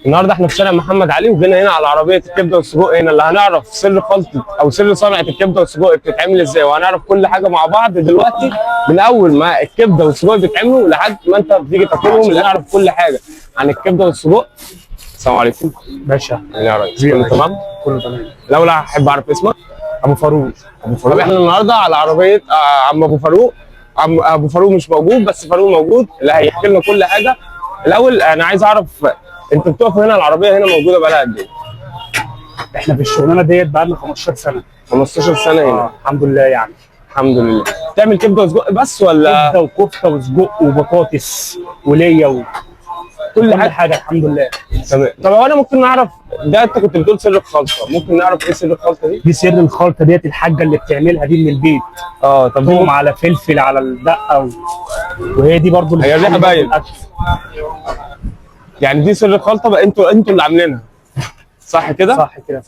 النهارده احنا في شارع محمد علي، وجينا هنا على عربيه الكبده والسجق هنا اللي هنعرف سر خلطه او سر صنعه الكبده والسجق بتتعمل ازاي، وهنعرف كل حاجه مع بعض دلوقتي من اول ما الكبده والسجق بيتعملوا لحد ما انت بتيجي تاكلهم، اللي نعرف كل حاجه عن الكبده والسجق. السلام عليكم. باشا. يا ريس كله تمام؟ كله تمام. الاول احب اعرف اسمك. ابو فاروق. ابو فاروق. احنا النهارده على عربيه عم ابو فاروق. عم ابو فاروق مش موجود بس فاروق موجود اللي هيحكي لنا كل حاجه. الاول انا عايز اعرف انتوا بتقفوا هنا العربيه هنا موجوده بقالها قد ايه؟ احنا في الشغلانه ديت بقالنا 15 سنه. 15 سنه هنا. الحمد لله يعني. الحمد لله. تعمل كبده وسجق بس ولا؟ كبده وكفته وسجق وبطاطس وليا كل حاجه الحمد لله. تمام. طب هو انا ممكن نعرف ده، انت كنت بتقول سر الخلطه، ممكن نعرف ايه سر الخلطه دي؟ دي سر الخلطه ديت الحاجه اللي بتعملها دي من البيت. طب توم على فلفل على الدقه وهي دي برضو هي الريحه باين. يعني دي سر الخلطه بقى، انتوا اللي عاملينها صح كده؟ صح كده.